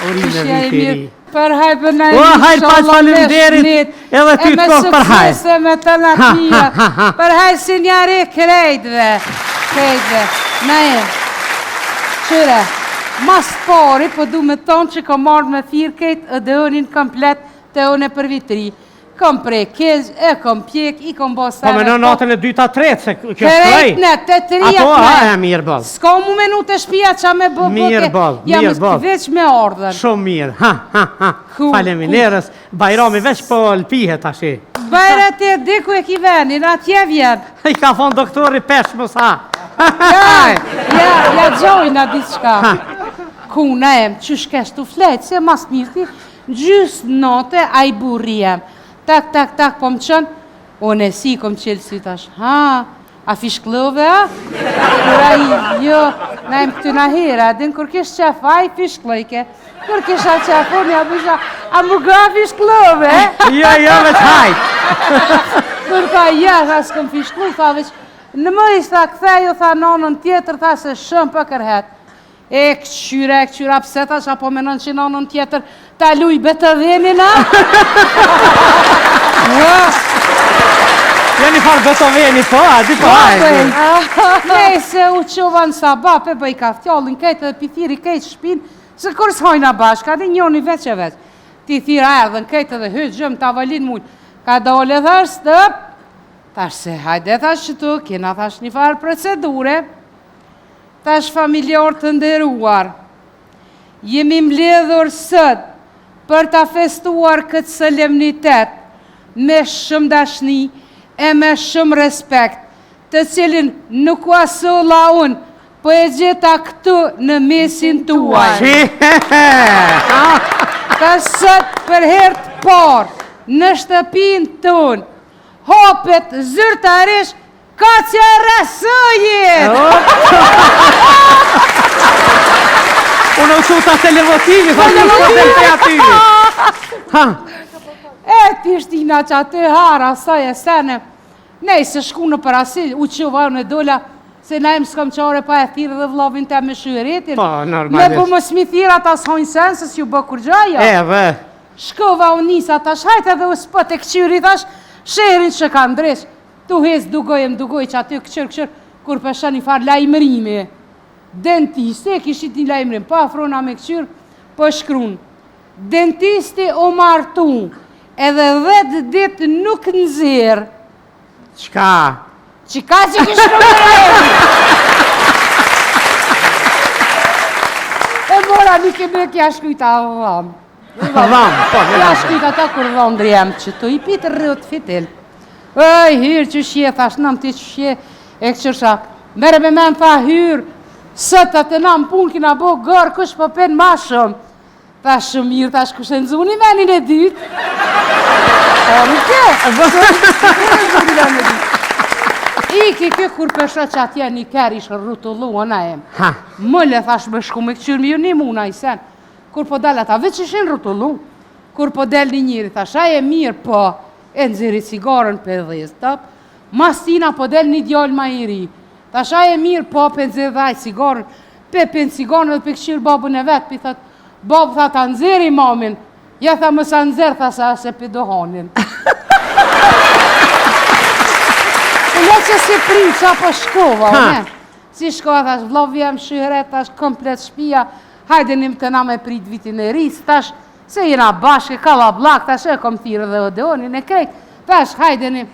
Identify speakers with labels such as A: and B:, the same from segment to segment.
A: Urime viteri.
B: Për hajpë në
A: O, hajt pa falenderit, edhe ty të kohë për hajt.
B: E me suksese me të latia, për hajt si njari krejtve. Na e, qyre, mas pari, po du me tonë që kom marrë me thirë kejtë edhe unin komplet të une për vitri. Kom prej kez, e kom pjek, i kom bo sare.
A: Po me në natën e 2-3, se kjo shklej.
B: Krejt në, të trija
A: Apo,
B: në.
A: mirë bol.
B: S'ka mu menu të shpia qa me bë
A: Mirë bol,
B: jam
A: mirë bol.
B: veç me ardhen.
A: Shumë mirë, Faleminderës, Bajrami veç po lpihet ashi.
B: Bajrat e diku e ki venin, atje vjen.
A: I ka thonë doktori peshmës ha.
B: Ja gjojna diçka. Kuna em, që shkesh të fletë, se mas mirti, gjysë note a i burri em. Tak, po më qënë, unë e si kom qelë si tash, a fishklove, a? Kura i, jo, na im këty na hera, din kur kish qef, a i fishklojke, kur kish a qef, unë ja bësha, a më ga fishklove, e?
A: Jo, veç hajt.
B: Kur ka, ja, tha s'kom fishklu, tha veç, në më ishtë tha këthejo, tha nonën tjetër, tha se shumë për kërhet. E këqyra, pse tash, apo menon që nonën tjetër, ta luj betë dhenin, a?
A: Jeni farë Beethoveni, po, a, di po hajt.
B: Nej, se u qova në sabap, e bëj kaftjallin, kejtë dhe pithiri kejtë shpin, se kur s'hojna bashka, di njoni veç e veç. Ti thira erdhen kejtë dhe hytë gjëmë të avalin mujnë, ka dole thash stëp, tash se hajde thash që tu, kena thash një farë procedure, tash familjar të nderuar, jemi mbledhur sët për ta festuar këtë solemnitet me shumë dashni e me shumë respekt, të cilin nuk u asolla unë, po e gjeta këtu në mesin tuaj. Tash sët për herë të parë në shtëpin tonë, hopet zyrtarisht ka që rësëjit!
A: Unë u quta televotivi, fa të në del të atyri.
B: E, tishtina që aty hara, saj e sene, nej se shku në për asil, u qëva në dola, se na im s'kom qare pa e thirë dhe vlovin të me shyretin.
A: Po, normalisht.
B: Me bu më smithira ta s'hojnë sen, se s'ju bë kur gjaja.
A: Ve.
B: Shkova u nisa, tash hajt edhe u spët e këqyri, tash sherin që ka ndresh. Tu hez dugoj që aty këqër, kur pesha një farë lajmërimi. Dentiste, kishit një lajmërim, pa afrona me këqyr, po shkrun. Dentisti o martu, edhe 10 ditë nuk nëzirë.
A: Qka?
B: Qika që kishë në mërë? E mora një keme kja shkujta dhamë.
A: Dhamë, po,
B: kja shkujta ta kur dhamë drjem që tu i pitë rrët fitil. Ej, hyrë që shje, thash nëm ti që shje, e këqërsha, mere me men tha hyrë, sëtë atë nam pun kina bo gërë, kush po pen ma shumë. Thash shumë mirë, thash kush e nëzuni menin e dytë. O, nuk e, Iki kjo kur pesha që atje një kërë ishë rrutullu, ona em. Mëlle, thash me shku me këqyrë, mi ju një muna i sen. Kur po del ata, veç ishin rrutullu. Kur po del një njëri, thash, a e mirë, po, e nëziri cigarën për dhez, tëp. Mastina po del një djallë ma i ri. Thash, a e mirë, po, për nëzirë dhaj cigarën. Për cigarën dhe për këshirë babën e vetë, për thët, babë tha ta nëziri mamin. Ja tha mësa nëzirë, tha sa se për dohanin. Le që si primë që apo shkova, ne? Si shkova, thash, vlovi jem shyhret, thash, komplet shpia, hajdenim të na me prit vitin e risë, thash, se jena bashke, kalla blak, thash, e kom thirë dhe odeonin e krejt, thash, hajdenim,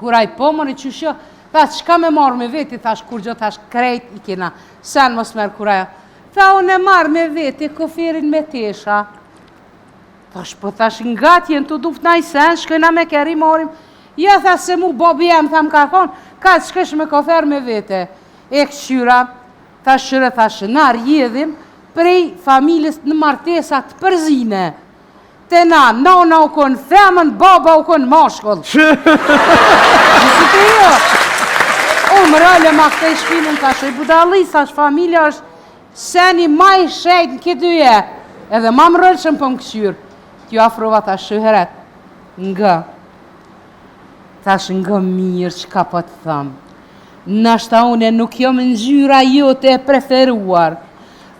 B: kuraj pomoni që shë, thash, qka me marrë me veti, thash, kur gjo, thash, krejt, i kena, sen mos merë kuraja, tha, unë e marrë me veti, kofirin me tesha, thash, po thash, nga tjenë të duft na i sen, shkojna me keri morim. Ja, tha se mu, bobi jem, tha më ka thonë, ka të shkesh me kofer me vete. E këqyra, tha shëre, tha shëna rjedhim prej familjes në martesat përzine. Te na, nona u konë femën, baba u konë mashkull. Nësi të jo. O, më rële ma këte i shpinën, tha shë i budallis, tha shë familja është seni ma i shejt në këtë duje. Edhe ma më rëllë shëm për më këqyrë. Kjo afrova, tha shë heret, nga. Thash nga mirë që ka po të thamë. Nashta une nuk jom në gjyra jote e preferuar.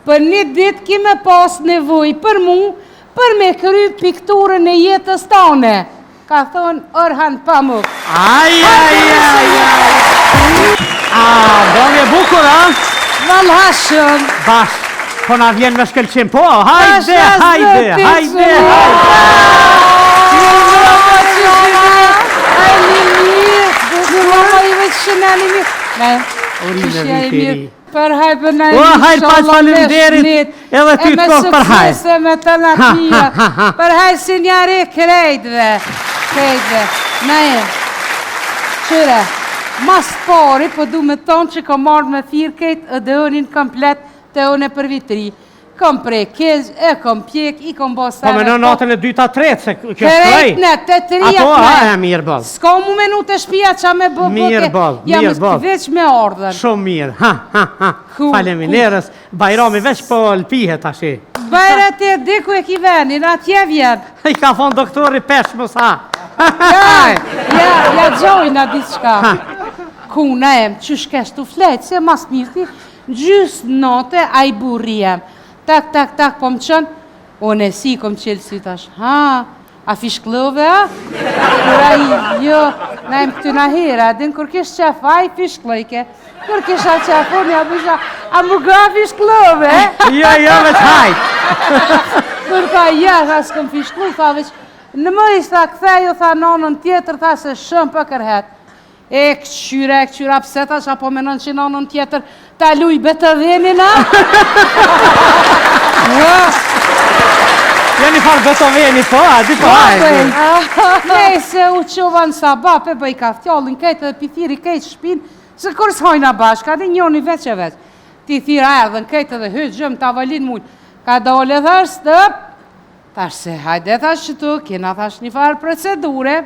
B: për një ditë ki me pas nevoj për mu, për me kry pikturën e jetës tane. Ka thonë Orhan Pamuk.
A: Bërë e bukur, a?
B: Valhashëm.
A: Bash, po na vjen me shkelqim, po, hajde.
B: Për haj për në
A: O, hajt pa falenderit, edhe ty të kohë për haj.
B: E me suksese me të natia, për haj si njari krejtve, na e, qyre, mas pari, po du me tonë që kom marrë me thirë kejtë edhe unin komplet të une për vitri. Kom prej kez, e kom pjek, i kom bo sare.
A: Po me në natën e 2-3, se kjo shklej.
B: Krejt në, të trija
A: Ato,
B: të
A: mirë bol.
B: Ska mu menu të shpia qa me bë
A: Mirë bol,
B: jam veç me ardhen.
A: Shumë mirë, Faleminderës, Bajrami veç po lpihet ashi.
B: Bajrat e diku e ki venin, atje vjen.
A: I ka thonë doktori peshmës,
B: Ja gjojna diçka. Kuna em, që shkesh të fletë, se mas mirti, gjysë note a i burriem. Tak, po më qënë, one si kom qelë si tash, a fishklove, a? Kura jo, na im këtyna hera, din kur kish qef, a i fishklojke, kur kish a qefoni, a bësha, a më ga fishklove, e?
A: Jo, veç hajt.
B: Kur ka, tha s'kom fishklu, tha veç, në më ishtë tha këthejo, tha nonën tjetër, tha se shumë për kërhet. E këqyra, pse tash, apo menon që nonën tjetër, ta luj betë dhenin, a?
A: Jeni farë Beethoveni, po, a, di po hajt.
B: Nej, se u qovan sabah, pe bëj kaftjallin, kejtë dhe pithiri kejtë shpin, se kur s'hojna bashka, di njoni veç e veç. Ti thira edhe në kejtë dhe hytë gjëmë të avalin mujnë, ka dole thash stëp, tash se hajde thash që tu, kena thash një farë procedure,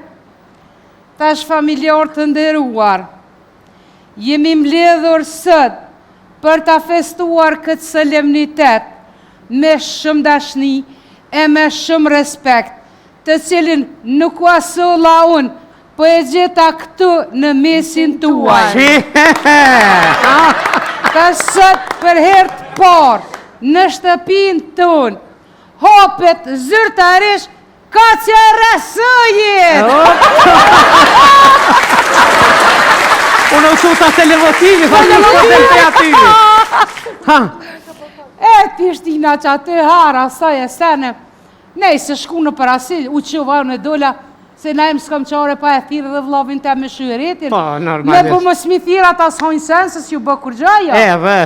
B: tash familjar të nderuar, jemi mbledhur sët për ta festuar këtë solemnitet me shumë dashni e me shumë respekt, të cilin nuk u asolla unë, po e gjeta këtu në mesin tuaj. Tash sët për herë të parë në shtëpin tonë, hopet zyrtarisht ka që rësujit!
A: Unë u quta televotivi, fa të në del të aty.
B: E, tishtina që aty hara, saj e sene, nej se shku në për asil, u qova në dola, se na im s'kom qare pa e thirë dhe vlovin të me shyretin.
A: Po, normalisht.
B: Me bu më smithira ta s'hojnë sen, se s'ju bë kur gjaja.
A: Ve.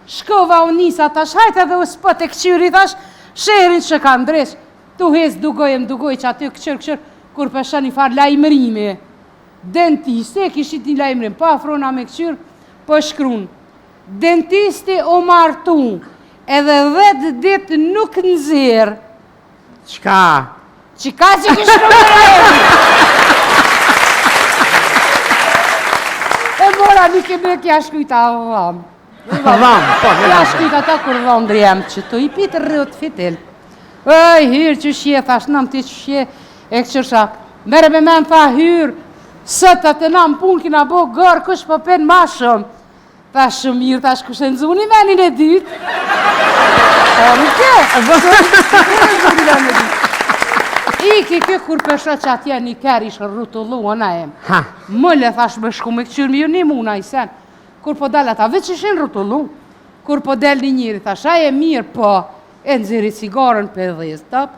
B: Shkova u nisa, ta shajt edhe u spët e këqyri, tash, sherin që ka ndresh. Tu hez dugoj që aty këqër, kur pesha një farë lajmërimi. Dentiste, kishit një lajmërim, pa afrona me këqyr, po shkrun. Dentisti o martu, edhe 10 ditë nuk nëzirë.
A: Qka?
B: Qika që kishë në mërë e mora një keme kja shkujta dhamë.
A: Dhamë, po,
B: kja shkujta ta kur dhamë drjem që tu i pitë rrët fitil. Ej, hyrë që shje, thash nëm ti që shje, e këqërsha, mere me men tha hyrë, sëtë atë nam pun kina bo gërë, kush po pen ma shumë. Thash shumë mirë, thash kush e nëzuni menin e dytë. O, në ke? Iki kjo kur pesha që atje një kërë ishë rrutullu, ona em. Mëlle, thash me shku me këqyrë, mi ju një muna i sen. Kur po dalë ata, veç ishin rrutullu. Kur po del një njëri, thash, a e mirë, po, e nëziri cigarën për dhez, tëp.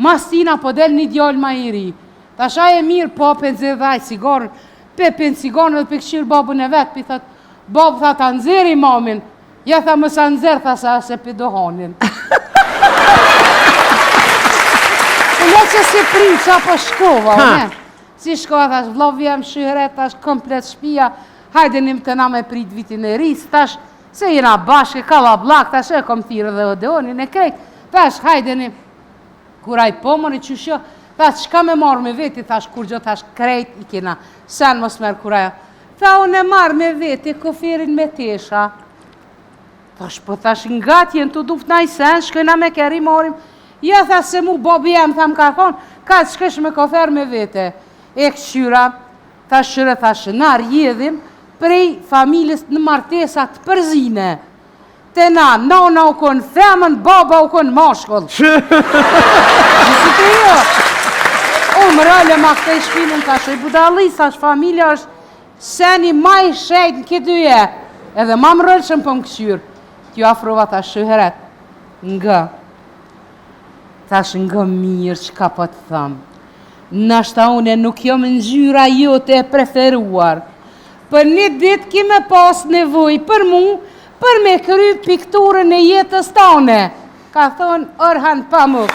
B: Mas tina po del një djallë ma i ri. Thash, a e mirë, po, për nëzirë dhaj cigarën, për cigarën dhe për këshirë babën e vetë, për thët, babë tha ta nëziri mamin. Ja tha më sa nëzirë, tha sa se për dohanin. Le që si prinë që apo shkova, ne? Si shkova, thash, vlovjem, shyhret, thash, komplet shpia, hajdenim të na me prit vitin e ris, thash, se jena bashke, kalla blak, thash, e kom thirë dhe odeonin e krejt, thash, hajdenim, kuraj pomoni që shjo, thash, qka me marrë me veti, thash, kur gjo, thash, krejt, i kena, sen mos merë kuraja, tha, unë e marrë me veti, kofirin me tesha, thash, po thash, nga tjenë të duft na i sen, shkojna me keri morim, ja, tha, se mu bobi jem, tha, më ka thonë, ka të shkesh me kofer me vete. E këqyra, tha shire, tha shënar jedhim, prej familjes në martesat përzine. Te na, nana u kon femën, baba u kon mashkull. Nësi të jo. Më rëllë ma këtë i shpinën ka shoj budallis, ashtë familja është seni ma i shejt në këtë je. Edhe ma më rëllë që më pëmë këshyrë. Kjo afrova ta shëheret. Nga. Tash nga mirë që ka po të thëmë. Nashta une nuk jom në ngjyra jote e preferuar. Për një ditë ki me pas nevoj për mu, për me kry pikturën e jetës tane. Ka thonë Orhan Pamuk.